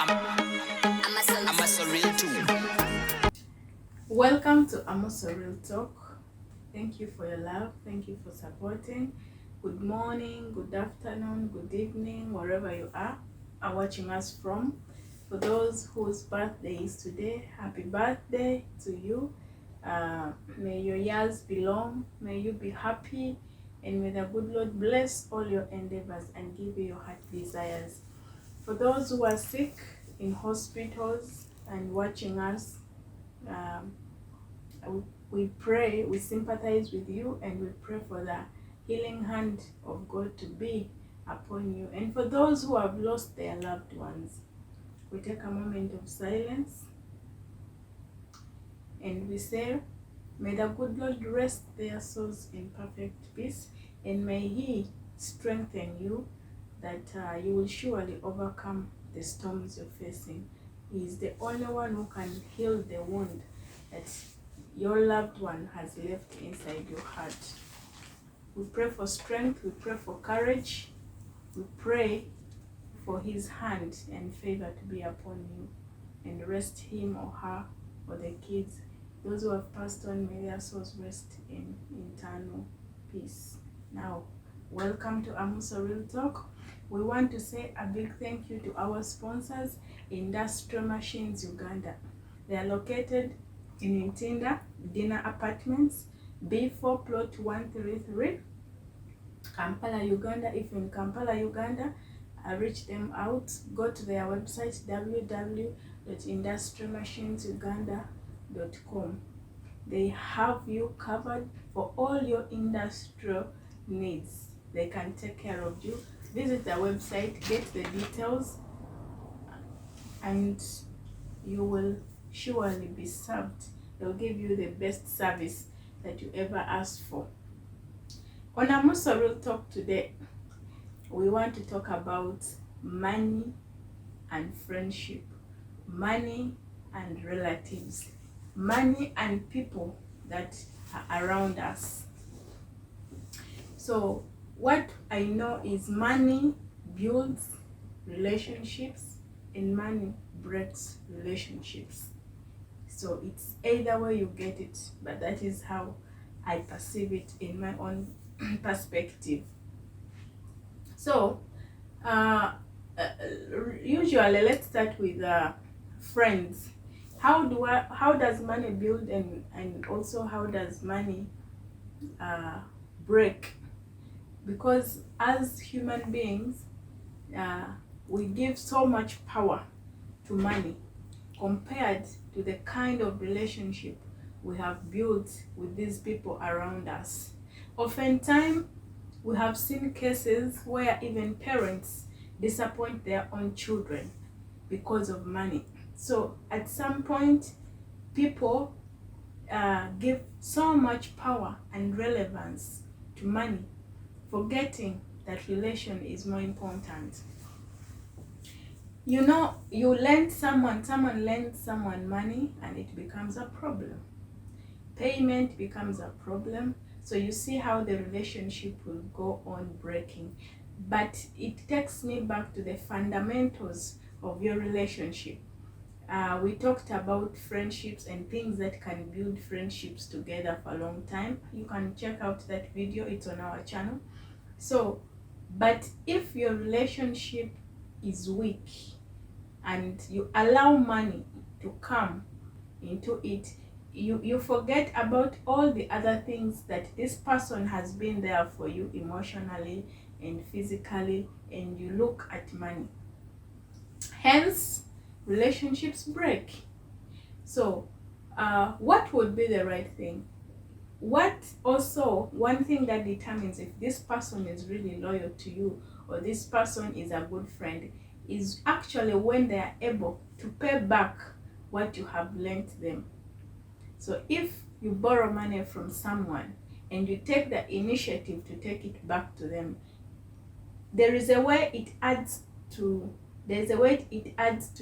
I'm a surreal too. Welcome to Amos Real Talk. Thank you for your love. Thank you for supporting. Good morning, good afternoon, good evening, wherever you are watching us from. For those whose birthday is today, happy birthday to you. May your years be long. May you be happy. And may the good Lord bless all your endeavors and give you your heart desires. For those who are sick in hospitals and watching us, um, we pray, we sympathize with you, and we pray for the healing hand of God to be upon you. And for those who have lost their loved ones, we take a moment of silence and we say, may the good Lord rest their souls in perfect peace, and may He strengthen you that you will surely overcome the storms you're facing. He is the only one who can heal the wound that your loved one has left inside your heart. We pray for strength, we pray for courage, we pray for His hand and favor to be upon you, and rest him or her or the kids. Those who have passed on, may their souls rest in eternal peace. Now, welcome to Amos Real Talk. We want to say a big thank you to our sponsors, Industrial Machines Uganda. They are located in Ntinda, Dinner Apartments, B4 Plot 133, Kampala, Uganda. If you're in Kampala, Uganda, reach them out. Go to their website www.industrialmachinesuganda.com. They have you covered for all your industrial needs. They can take care of you. Visit their website, get the details, and you will surely be served. They'll give you the best service that you ever asked for. On Amos Real Talk today, we want to talk about money and friendship, money and relatives, money and people that are around us. So what I know is money builds relationships and money breaks relationships. So it's either way you get it, but that is how I perceive it in my own perspective. So usually, let's start with friends. How does money build, and also how does money break? Because as human beings, we give so much power to money compared to the kind of relationship we have built with these people around us. Oftentimes, we have seen cases where even parents disappoint their own children because of money. So at some point, people give so much power and relevance to money, forgetting that relation is more important. You know, someone lends someone money, and it becomes a problem. Payment becomes a problem. So you see how the relationship will go on breaking. But it takes me back to the fundamentals of your relationship. We talked about friendships and things that can build friendships together for a long time. You can check out that video, it's on our channel. So, but if your relationship is weak and you allow money to come into it, you forget about all the other things that this person has been there for you emotionally and physically, and you look at money. Hence, relationships break. So, what would be the right thing? What also, one thing that determines if this person is really loyal to you or this person is a good friend is actually when they are able to pay back what you have lent them. So if you borrow money from someone and you take the initiative to take it back to them, there is a way it adds to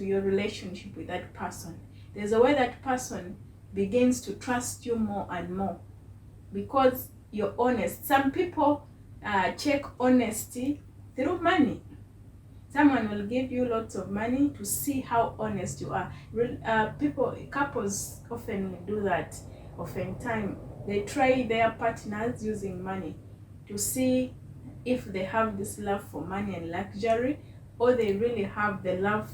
your relationship with that person. There's a way that person begins to trust you more and more because you're honest. Some people check honesty through money. Someone will give you lots of money to see how honest you are. Couples often do that. Oftentimes, they try their partners using money to see if they have this love for money and luxury, or they really have the love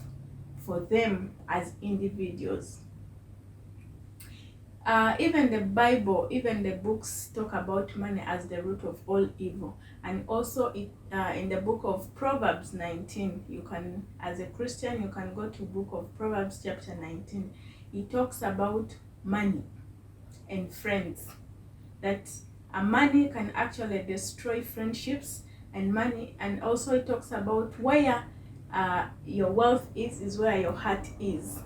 for them as individuals. Even the Bible, even the books talk about money as the root of all evil. And also in the book of Proverbs 19, you can, as a Christian, you can go to book of Proverbs chapter 19. It talks about money and friends, that money can actually destroy friendships, and money, and also it talks about where your wealth is where your heart is.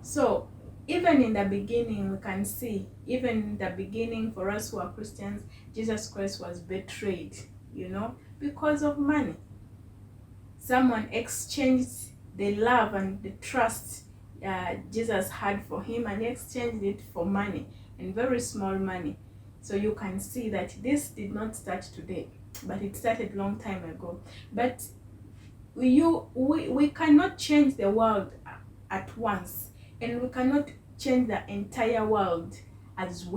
So even in the beginning, we can see, even in the beginning, for us who are Christians, Jesus Christ was betrayed, because of money. Someone exchanged the love and the trust Jesus had for him, and exchanged it for money, and very small money. So you can see that this did not start today, but it started long time ago. But we cannot change the world at once, and we cannot change the entire world as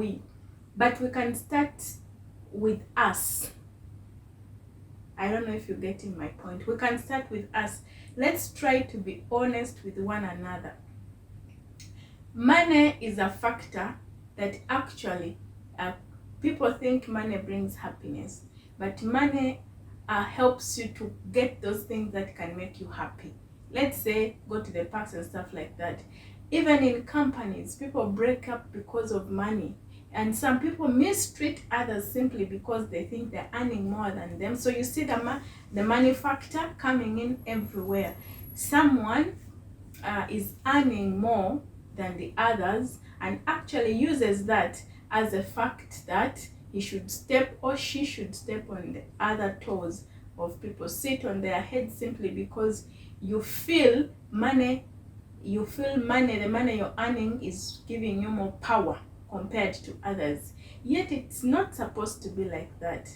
but we can start with us. I don't know if you're getting my point. We can start with us. Let's try to be honest with one another. Money is a factor that actually people think money brings happiness, but money helps you to get those things that can make you happy. Let's say go to the parks and stuff like that. Even in companies, people break up because of money, and some people mistreat others simply because they think they're earning more than them. So you see the money factor coming in everywhere. Someone is earning more than the others, and actually uses that as a fact that he should step, or she should step on the other toes of people, sit on their heads, simply because you feel money, the money you're earning is giving you more power compared to others. Yet it's not supposed to be like that.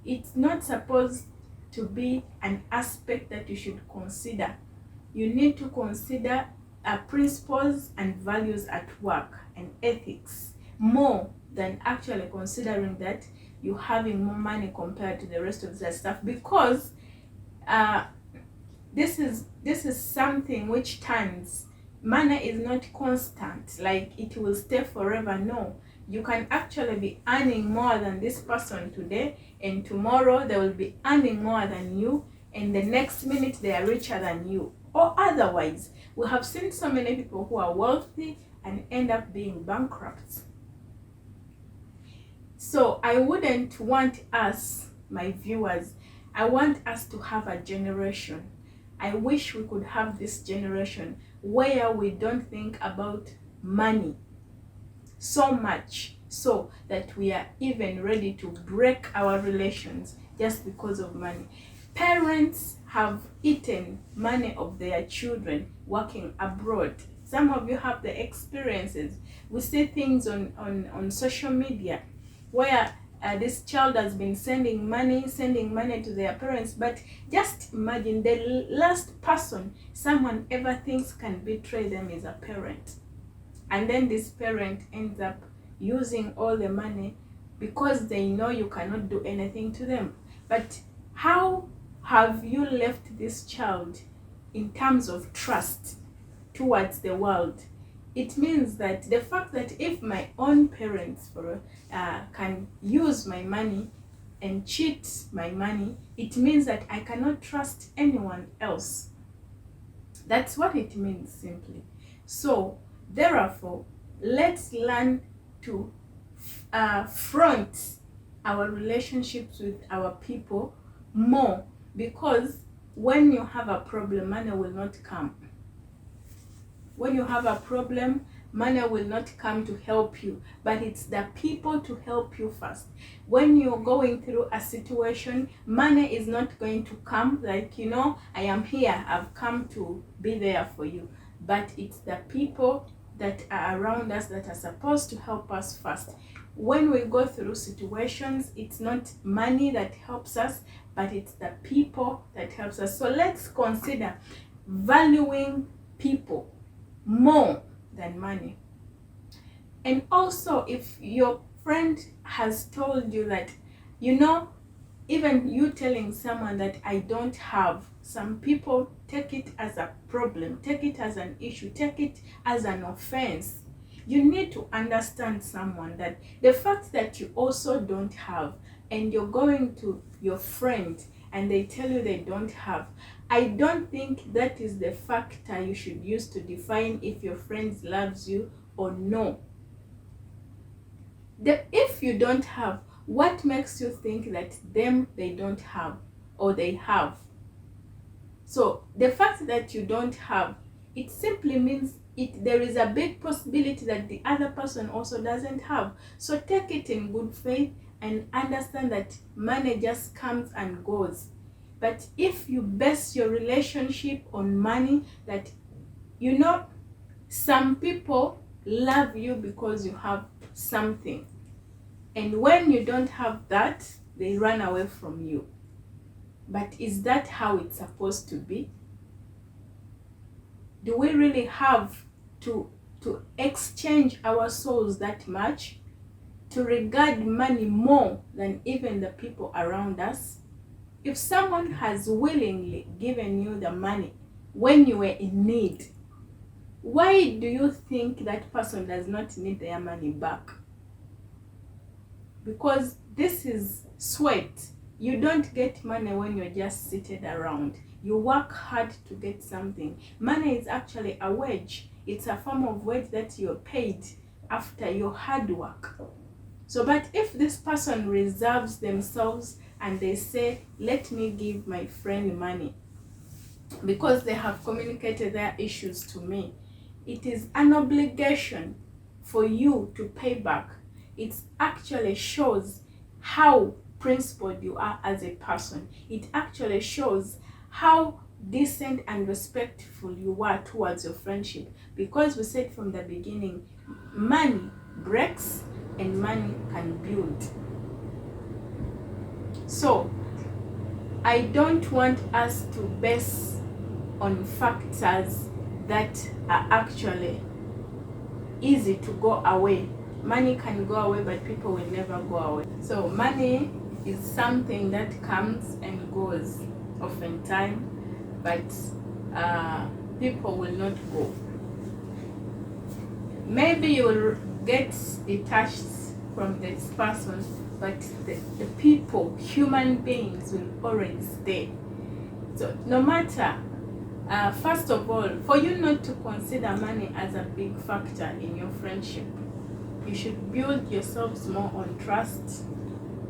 It's not supposed to be an aspect that you should consider. You need to consider principles and values at work and ethics more than actually considering that you're having more money compared to the rest of the stuff, because this is something which turns. Money is not constant, like it will stay forever. No, you can actually be earning more than this person today, and tomorrow they will be earning more than you, and the next minute they are richer than you, or otherwise. We have seen so many people who are wealthy and end up being bankrupt. So I wouldn't want us, my viewers, I want us to have a generation. I wish we could have this generation where we don't think about money so much, so that we are even ready to break our relations just because of money. Parents have eaten money of their children working abroad. Some of you have the experiences. We see things on social media where this child has been sending money to their parents, but just imagine the last person someone ever thinks can betray them is a parent. And then this parent ends up using all the money because they know you cannot do anything to them. But how have you left this child in terms of trust towards the world? It means that the fact that if my own parents can use my money and cheat my money, it means that I cannot trust anyone else. That's what it means simply. So therefore, let's learn to front our relationships with our people more, because when you have a problem, money will not come. When you have a problem, money will not come to help you, but it's the people to help you first. When you're going through a situation, money is not going to come like, I am here, I've come to be there for you. But it's the people that are around us that are supposed to help us first. when we go through situations, it's not money that helps us, but it's the people that helps us. So let's consider valuing people more than money. And also, if your friend has told you that, even you telling someone that I don't have, some people take it as a problem, take it as an issue, take it as an offense. You need to understand someone that the fact that you also don't have, and you're going to your friend and they tell you they don't have, I don't think that is the factor you should use to define if your friend loves you or no. If you don't have, what makes you think that they don't have or they have? So the fact that you don't have, it simply means there is a big possibility that the other person also doesn't have. So take it in good faith and understand that money just comes and goes. But if you base your relationship on money, that some people love you because you have something, and when you don't have that, they run away from you. But is that how it's supposed to be? Do we really have to exchange our souls that much, to regard money more than even the people around us? If someone has willingly given you the money when you were in need, why do you think that person does not need their money back? Because this is sweat. You don't get money when you're just seated around. You work hard to get something. Money is actually a wage. It's a form of wage that you're paid after your hard work. So, but if this person reserves themselves and they say, let me give my friend money because they have communicated their issues to me, it is an obligation for you to pay back. It actually shows how principled you are as a person. It actually shows how decent and respectful you are towards your friendship. Because we said from the beginning, money breaks and money can build. So I don't want us to base on factors that are actually easy to go away. Money can go away, but people will never go away. So money is something that comes and goes oftentimes, but people will not go. Maybe you will get detached from this person, but the people, human beings, will always stay. So no matter, first of all, for you not to consider money as a big factor in your friendship, you should build yourselves more on trust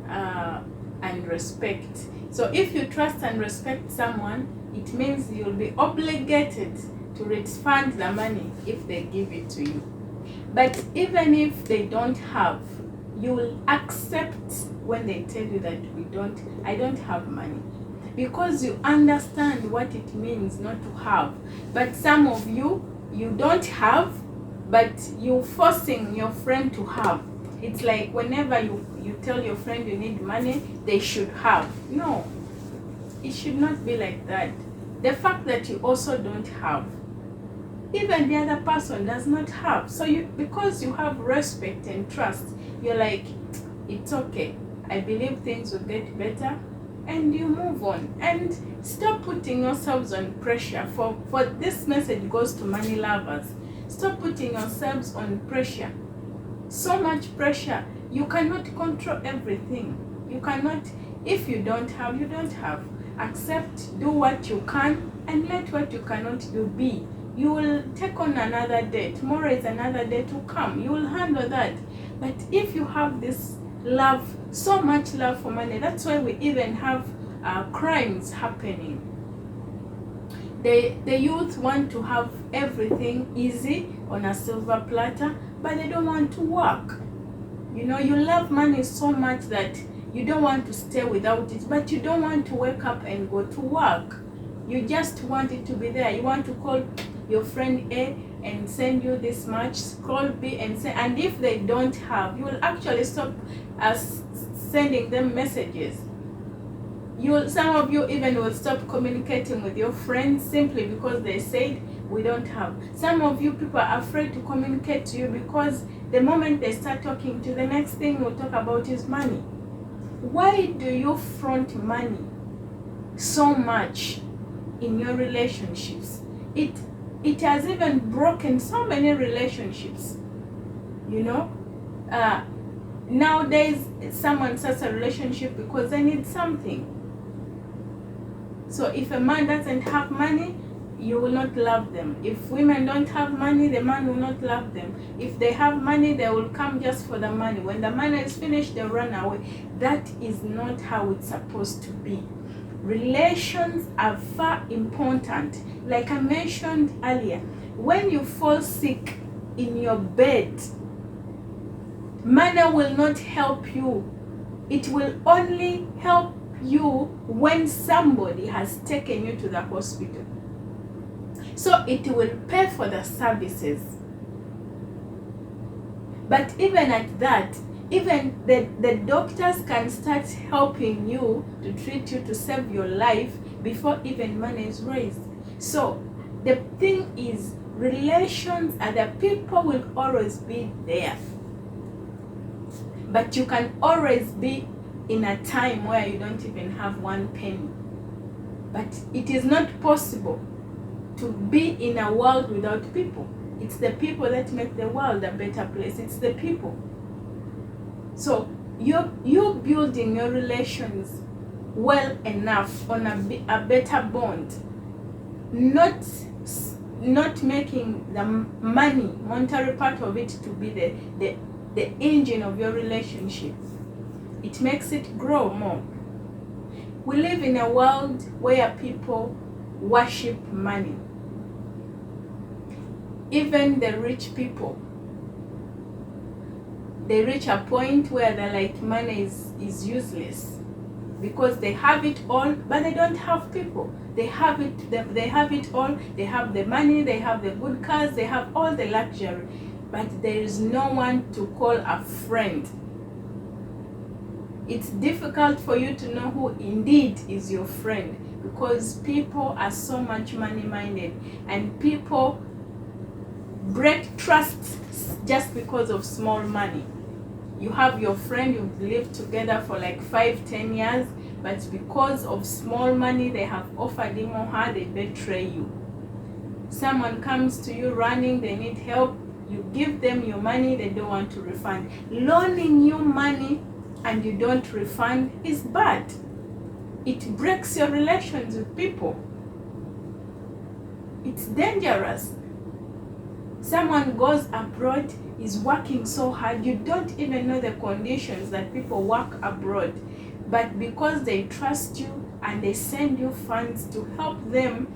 and respect. So if you trust and respect someone, it means you'll be obligated to refund the money if they give it to you. But even if they don't have, you will accept when they tell you that I don't have money, because you understand what it means not to have. But some of you don't have, but you're forcing your friend to have. It's like whenever you tell your friend you need money, they should have. No, it should not be like that. The fact that you also don't have, even the other person does not have. So because you have respect and trust, you're like, it's okay, I believe things will get better, and you move on. And stop putting yourselves on pressure. For this message goes to money lovers. Stop putting yourselves on pressure. So much pressure. You cannot control everything. You cannot. If you don't have, you don't have. Accept, do what you can, and let what you cannot do be. You will take on another day. Tomorrow is another day to come. You will handle that. But if you have this love, so much love for money, that's why we even have crimes happening. The youth want to have everything easy on a silver platter, but they don't want to work. You love money so much that you don't want to stay without it, but you don't want to wake up and go to work. You just want it to be there. You want to call your friend A and send you this much, call B and send, and if they don't have, you will actually stop sending them messages. Some of you even will stop communicating with your friends simply because they said we don't have. Some of you people are afraid to communicate to you because the moment they start talking to you, the next thing we'll talk about is money. Why do you front money so much in your relationships? It has even broken so many relationships, you know. Nowadays someone starts a relationship because they need something. So if a man doesn't have money, you will not love them. If women don't have money, the man will not love them. If they have money, they will come just for the money. When the money is finished, they'll run away. That is not how it's supposed to be. Relations are far important. Like I mentioned earlier, when you fall sick in your bed, money will not help you. It will only help you when somebody has taken you to the hospital. So it will pay for the services. But even at that, even the doctors can start helping you to treat you to save your life before even money is raised. So the thing is, relations and the people will always be there. But you can always be in a time where you don't even have one penny. But it is not possible to be in a world without people. It's the people that make the world a better place. It's the people. So you're building your relations well enough on a better bond, not making the monetary part of it to be the engine of your relationship. It makes it grow more. We live in a world where people worship money. Even the rich people, they reach a point where they're like, money is useless because they have it all, but they don't have people. They have it all. They have the money, they have the good cars, they have all the luxury, but there is no one to call a friend. It's difficult for you to know who indeed is your friend because people are so much money-minded, and people break trust just because of small money. You have your friend, you've lived together for like 5-10 years, but because of small money they have offered him or her, they betray you. Someone comes to you running, they need help, you give them your money, they don't want to refund. Loaning you money and you don't refund is bad. It breaks your relations with people. It's dangerous. Someone goes abroad, is working so hard, you don't even know the conditions that people work abroad, but because they trust you and they send you funds to help them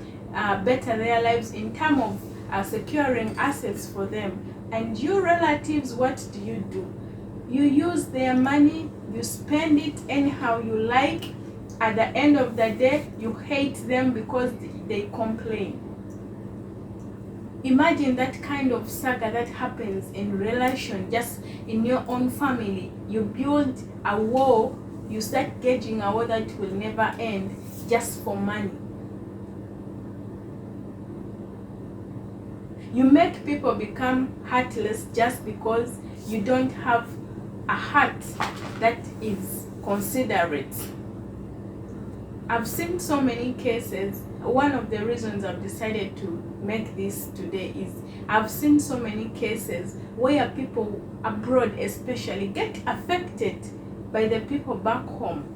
better their lives in terms of securing assets for them, and you relatives, what do? You use their money, you spend it anyhow you like. At the end of the day, you hate them because they complain. Imagine that kind of saga that happens in relation, just in your own family. You build a war, you start gauging a war that will never end just for money. You make people become heartless just because you don't have a heart that is considerate. I've seen so many cases. One of the reasons I've decided to make this today is I've seen so many cases where people abroad especially get affected by the people back home.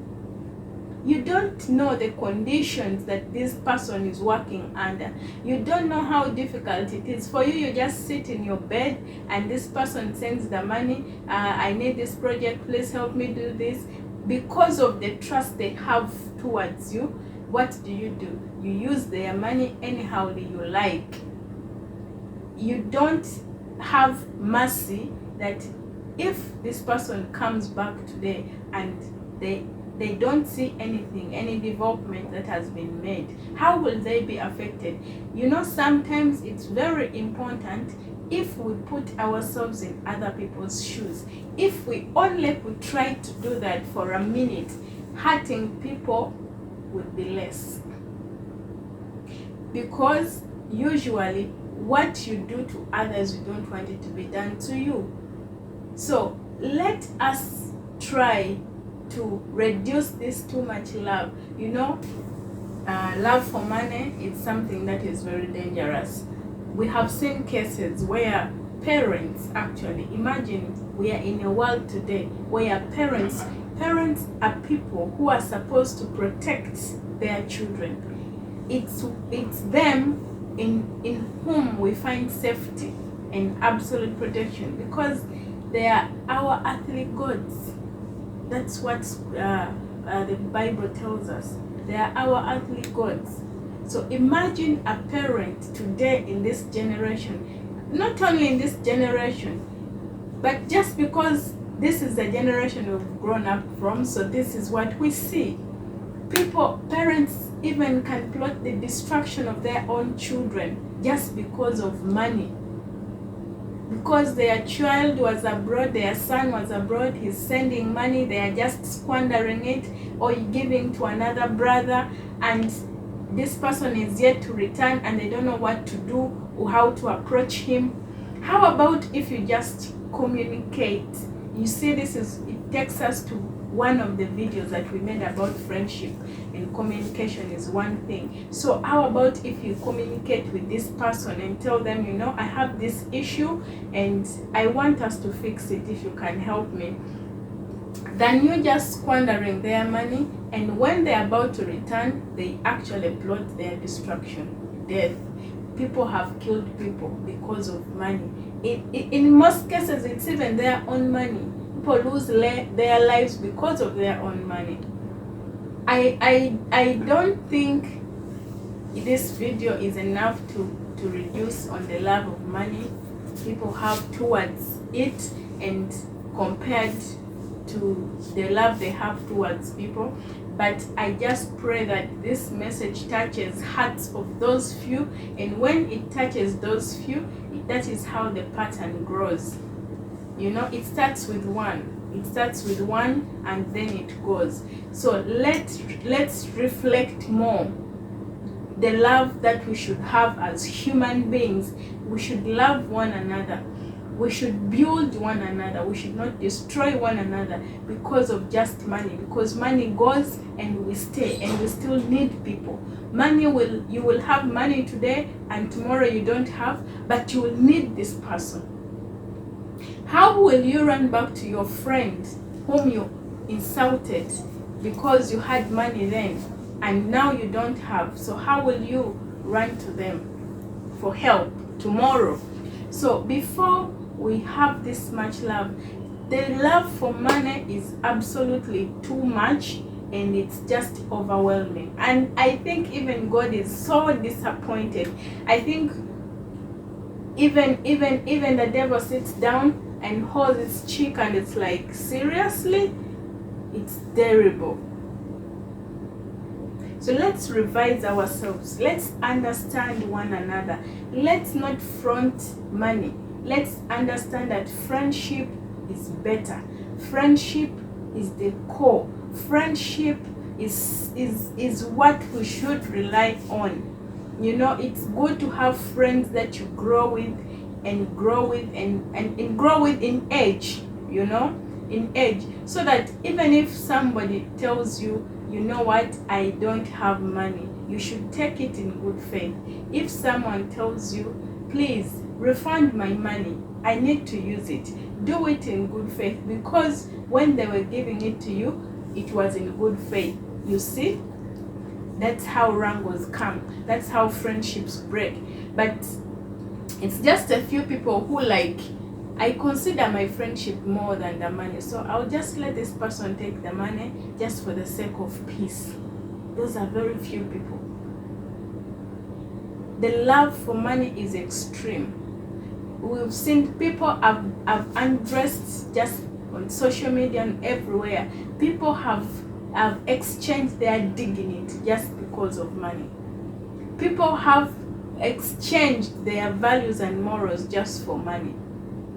You don't know the conditions that this person is working under. You don't know how difficult it is for you. You just sit in your bed and this person sends the money. I need this project, please help me do this. Because of the trust they have towards you, what do? You use their money anyhow you like. You don't have mercy that if this person comes back today and they don't see anything, any development that has been made, how will they be affected? You know, sometimes it's very important if we put ourselves in other people's shoes. If we only could try to do that for a minute, hurting people would be less. Because usually what you do to others, you don't want it to be done to you. So let us try to reduce this too much love. You know, love for money is something that is very dangerous. We have seen cases where parents, actually, imagine we are in a world today where parents are people who are supposed to protect their children. It's them in whom we find safety and absolute protection, because they are our earthly gods. That's what the Bible tells us. They are our earthly gods. So imagine a parent today in this generation, not only in this generation, but just because this is the generation we've grown up from, so this is what we see. Parents even can plot the destruction of their own children just because of money. Because their child was abroad, their son was abroad, he's sending money, they are just squandering it or giving to another brother, and this person is yet to return and they don't know what to do or how to approach him. How about if you just communicate? You see, it takes us to one of the videos that we made about friendship, and communication is one thing. So how about if you communicate with this person and tell them, you know, I have this issue and I want us to fix it, if you can help me, than you just squandering their money, and when they're about to return, they actually plot their destruction, death. People have killed people because of money. In most cases, it's even their own money. People lose their lives because of their own money. I don't think this video is enough to reduce on the love of money people have towards it, and compared to the love they have towards people. But I just pray that this message touches hearts of those few, and when it touches those few, that is how the pattern grows. You know, it starts with one. And then it goes. So let's reflect more the love that we should have as human beings. We should love one another. We should build one another. We should not destroy one another because of just money. Because money goes and we stay, and we still need people. You will have money today and tomorrow you don't have, but you will need this person. How will you run back to your friend whom you insulted because you had money then and now you don't have? So how will you run to them for help tomorrow? So before we have this much love, the love for money is absolutely too much, and it's just overwhelming. And I think even God is so disappointed. I think even the devil sits down and holds its cheek and it's like, seriously? It's terrible. So let's revise ourselves. Let's understand one another. Let's not front money. Let's understand that friendship is better. Friendship is the core. Friendship is what we should rely on. You know, it's good to have friends that you grow with and grow with in age, you know, in age, so that even if somebody tells you, you know what, I don't have money, you should take it in good faith. If someone tells you, please refund my money, I need to use it, do it in good faith, because when they were giving it to you, it was in good faith. You see, that's how wrangles come. That's how friendships break. But it's just a few people who, like, I consider my friendship more than the money, so I'll just let this person take the money just for the sake of peace. Those are very few people. The love for money is extreme. We've seen people have undressed just on social media and everywhere. People have have exchanged their dignity just because of money. People have exchanged their values and morals just for money.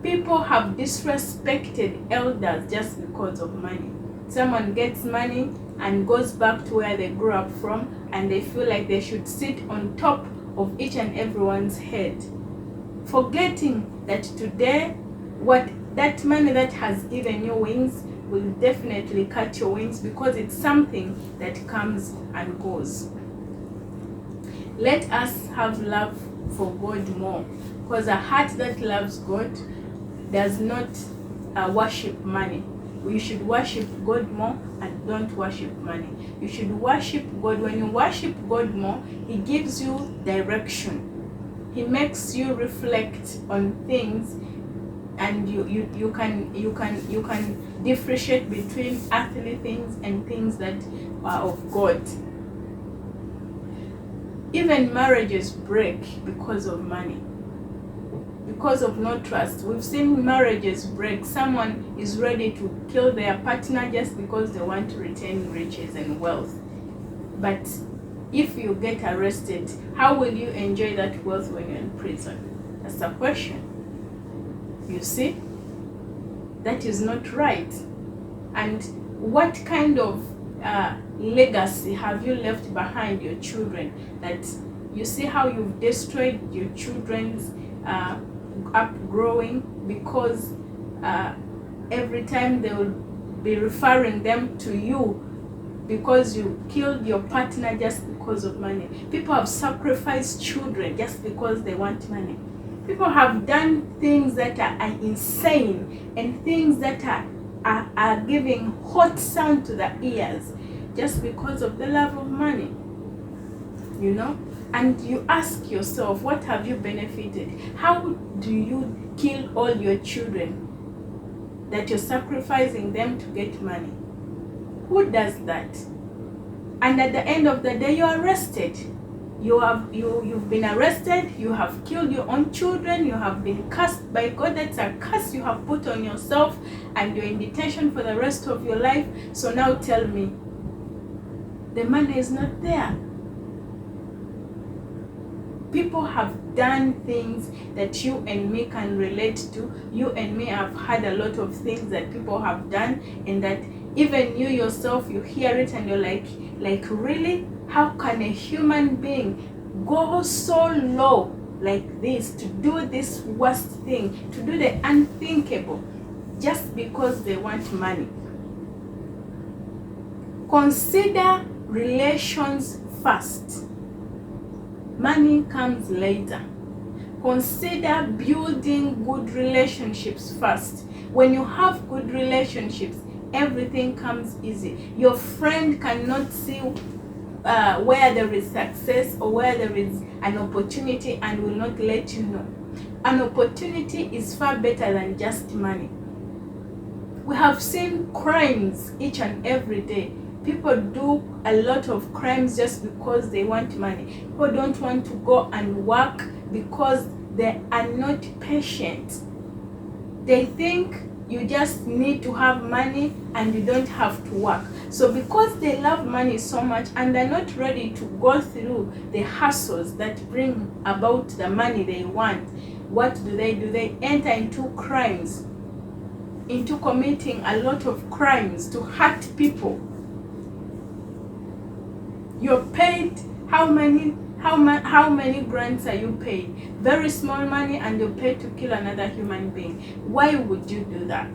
People have disrespected elders just because of money. Someone gets money and goes back to where they grew up from, and they feel like they should sit on top of each and everyone's head, forgetting that today, what that money that has given you wings will definitely cut your wings, because it's something that comes and goes. Let us have love for God more, because a heart that loves God does not worship money. You should worship God more and don't worship money. You should worship God. When you worship God more, He gives you direction. He makes you reflect on things, and you can differentiate between earthly things and things that are of God. Even marriages break because of money, because of no trust. We've seen marriages break. Someone is ready to kill their partner just because they want to retain riches and wealth. But if you get arrested, how will you enjoy that wealth when you're in prison? That's the question. You see, that is not right. And what kind of legacy have you left behind your children? That you see how you've destroyed your children's upgrowing, because every time they will be referring them to you because you killed your partner just because of money. People have sacrificed children just because they want money. People have done things that are insane, and things that are giving hot sound to the ears just because of the love of money. You know? And you ask yourself, what have you benefited? How do you kill all your children that you're sacrificing them to get money? Who does that? And at the end of the day, you're arrested. You've been arrested. You have killed your own children. You have been cursed by God. That's a curse you have put on yourself, and you're in detention for the rest of your life. So now tell me, the money is not there. People have done things that you and me can relate to. You and me have had a lot of things that people have done, and that even you yourself, you hear it and you're like really? How can a human being go so low like this, to do this worst thing, to do the unthinkable, just because they want money? Consider relations first. Money comes later. Consider building good relationships first. When you have good relationships, everything comes easy. Your friend cannot see where there is success or where there is an opportunity and will not let you know. An opportunity is far better than just money. We have seen crimes each and every day. People do a lot of crimes just because they want money. People don't want to go and work because they are not patient. They think you just need to have money and you don't have to work. So because they love money so much and they're not ready to go through the hassles that bring about the money they want, what do? They enter into crimes, into committing a lot of crimes to hurt people. You're paid how many grants are you paid? Very small money, and you're paid to kill another human being. Why would you do that?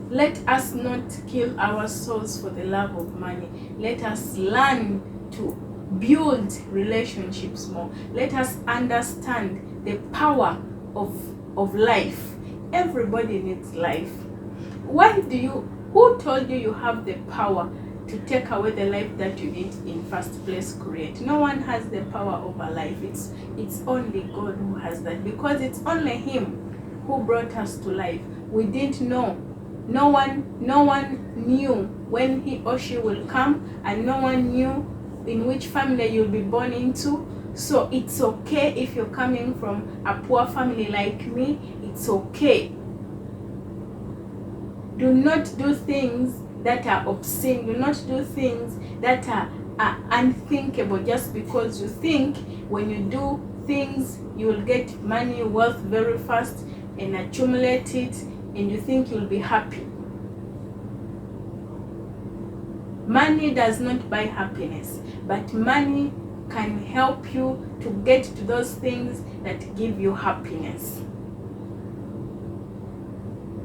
Let us not kill our souls for the love of money. Let us learn to build relationships more. Let us understand the power of life. Everybody needs life. Who told you you have the power to take away the life that you did in first place create? No one has the power over life. It's only God who has that, because it's only Him who brought us to life. We didn't know. No one knew when he or she will come, and no one knew in which family you'll be born into. So it's okay if you're coming from a poor family like me. It's okay. Do not do things that are obscene. Do not do things that are unthinkable just because you think when you do things you will get money, wealth very fast and accumulate it, and you think you'll be happy. Money does not buy happiness, but money can help you to get to those things that give you happiness.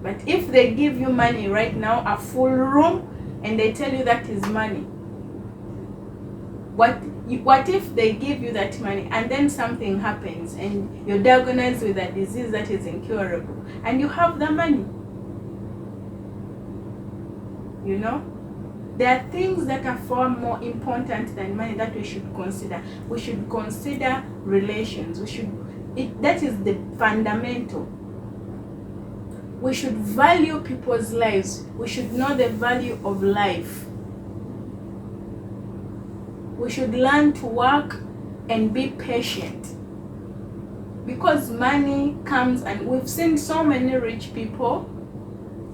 But if they give you money right now, a full room, and they tell you that is money, what if they give you that money and then something happens and you're diagnosed with a disease that is incurable and you have the money? You know, there are things that are far more important than money that we should consider. We should consider relations. That is the fundamental. We should value people's lives. We should know the value of life. We should learn to work and be patient, because money comes, and we've seen so many rich people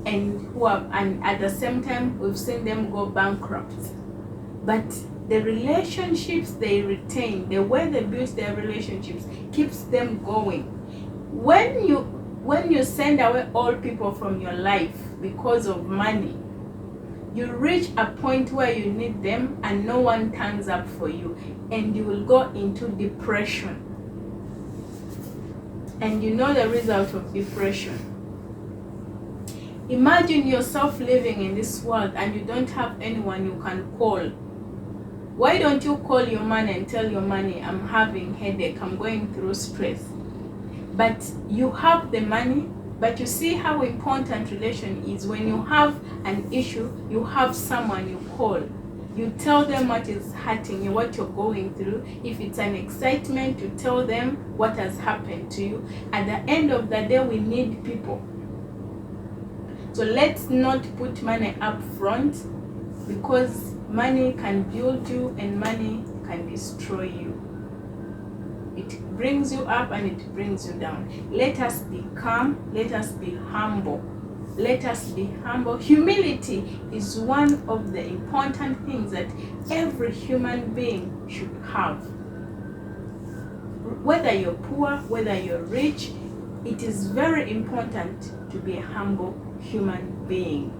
and at the same time we've seen them go bankrupt. But the relationships they retain, the way they build their relationships, keeps them going. When you send away all people from your life because of money, you reach a point where you need them and no one turns up for you, and you will go into depression. And you know the result of depression. Imagine yourself living in this world and you don't have anyone you can call. Why don't you call your man and tell your money, I'm having headache, I'm going through stress? But you have the money. But you see how important relation is. When you have an issue, you have someone you call. You tell them what is hurting you, what you're going through. If it's an excitement, you tell them what has happened to you. At the end of the day, we need people. So let's not put money up front, because money can build you and money can destroy you. It brings you up and it brings you down. Let us be calm. Let us be humble. Let us be humble. Humility is one of the important things that every human being should have. Whether you're poor, whether you're rich, it is very important to be a humble human being.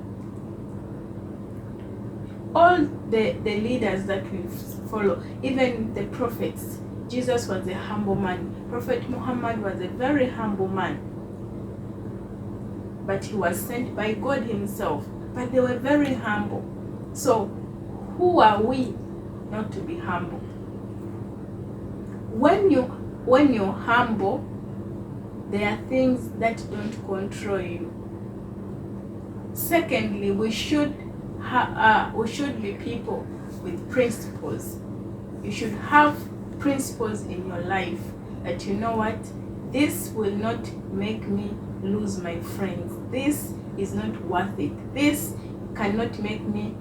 All the leaders that we follow, even the prophets, Jesus was a humble man. Prophet Muhammad was a very humble man. But he was sent by God himself. But they were very humble. So who are we not to be humble? When you're humble, there are things that don't control you. Secondly, we should be people with principles. You should have principles in your life that, you know what, this will not make me lose my friends. This is not worth it. This cannot make me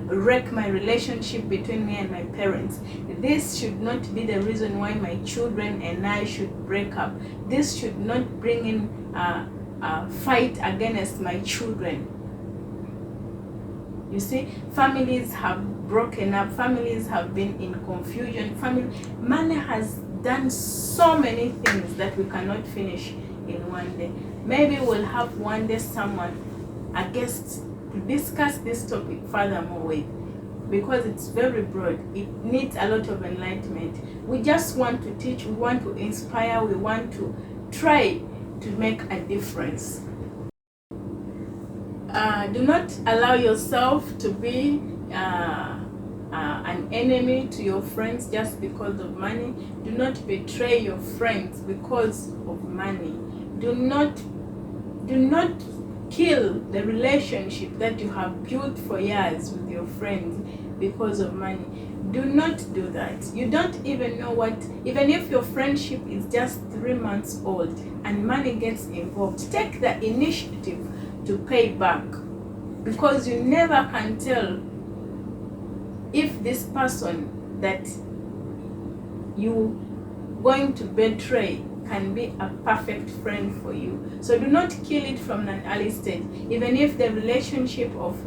wreck my relationship between me and my parents. This should not be the reason why my children and I should break up. This should not bring in a fight against my children. You see, families have broken up, families have been in confusion, money has done so many things that we cannot finish in one day. Maybe we'll have one day someone, a guest, to discuss this topic furthermore with, because it's very broad. It needs a lot of enlightenment. We just want to teach, we want to inspire, we want to try to make a difference. Do not allow yourself to be an enemy to your friends just because of money. Do not betray your friends because of money. Do not kill the relationship that you have built for years with your friends because of money. Do not do that. You don't even know what, even if your friendship is just 3 months old and money gets involved, take the initiative to pay back, because you never can tell if this person that you going to betray can be a perfect friend for you. So do not kill it from an early stage. Even if the relationship of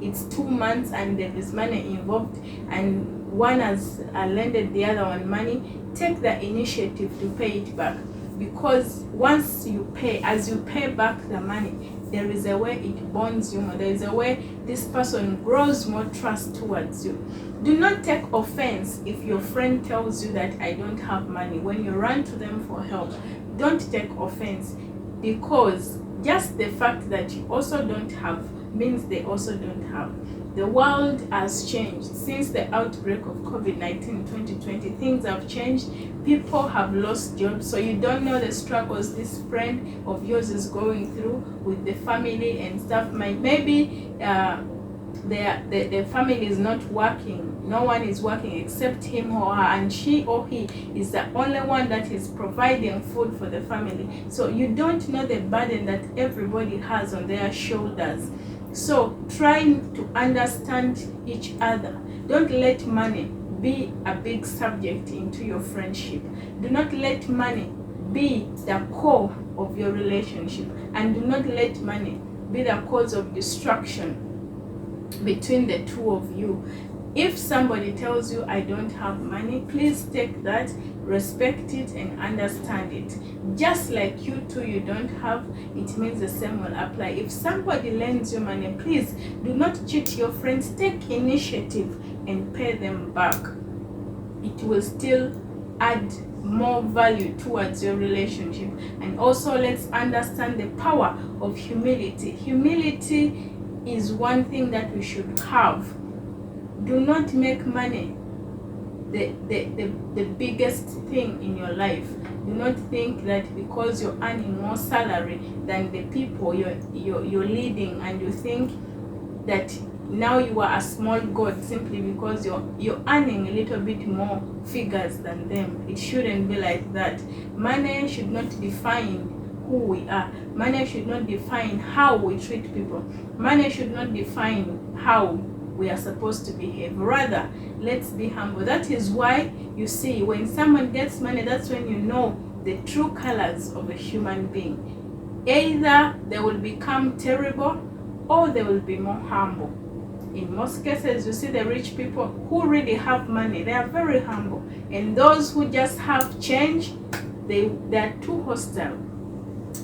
it's 2 months and there is money involved and one has lended the other one money, take the initiative to pay it back. Because once you pay, as you pay back the money, there is a way it bonds you more. There is a way this person grows more trust towards you. Do not take offense if your friend tells you that I don't have money. When you run to them for help, don't take offense, because just the fact that you also don't have means they also don't have. The world has changed since the outbreak of COVID-19 in 2020. Things have changed. People have lost jobs, so you don't know the struggles this friend of yours is going through with the family and stuff. Maybe the family is not working. No one is working except him or her, and she or he is the only one that is providing food for the family. So you don't know the burden that everybody has on their shoulders. So try to understand each other. Don't let money be a big subject into your friendship. Do not let money be the core of your relationship, and do not let money be the cause of destruction between the two of you. If somebody tells you I don't have money, please take that, respect it, and understand it. Just like you too, you don't have, it means the same will apply. If somebody lends you money, please do not cheat your friends. Take initiative and pay them back. It will still add more value towards your relationship. And also, let's understand the power of humility. Humility is one thing that we should have. Do not make money the biggest thing in your life. Do not think that because you're earning more salary than the people you're leading, and you think that now you are a small god simply because you're earning a little bit more figures than them. It shouldn't be like that. Money should not define who we are. Money should not define how we treat people. Money should not define how we are supposed to behave. Rather, let's be humble. That is why you see, when someone gets money, that's when you know the true colors of a human being. Either they will become terrible or they will be more humble. In most cases, you see the rich people who really have money, they are very humble. And those who just have change, they are too hostile.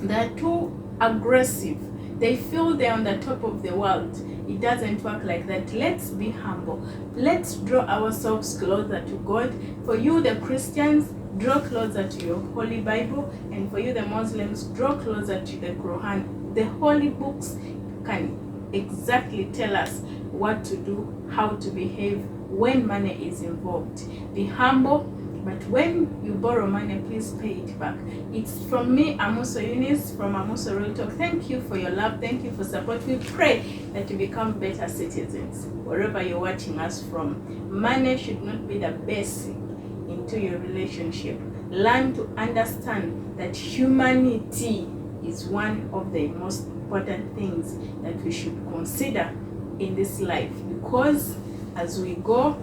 They are too aggressive. They feel they're on the top of the world. It doesn't work like that. Let's be humble. Let's draw ourselves closer to God. For you, the Christians, draw closer to your Holy Bible. And for you, the Muslims, draw closer to the Quran. The holy books can exactly tell us what to do, how to behave when money is involved. Be humble, but when you borrow money, please pay it back. It's from me, Amuso Eunice, from Amuso Real Talk. Thank you for your love. Thank you for support. We pray that you become better citizens wherever you're watching us from. Money should not be the basic into your relationship. Learn to understand that humanity is one of the most important things that we should consider in this life, because as we go,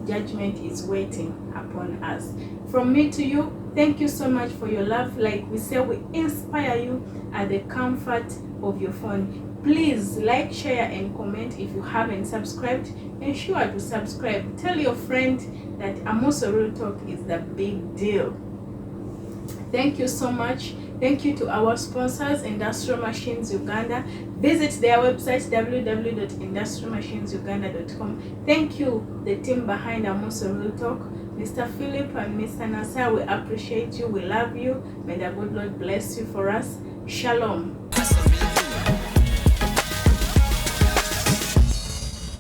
judgment is waiting upon us. From me to you, thank you so much for your love. Like we say, we inspire you at the comfort of your phone. Please like, share, and comment. If you haven't subscribed, ensure to subscribe. Tell your friend that Amuso Real Talk is the big deal. Thank you so much. Thank you to our sponsors, Industrial Machines Uganda. Visit their website, www.industrialmachinesuganda.com. Thank you, the team behind Amuso Real Talk, Mr. Philip and Mr. Nasser. We appreciate you. We love you. May the good Lord bless you for us. Shalom.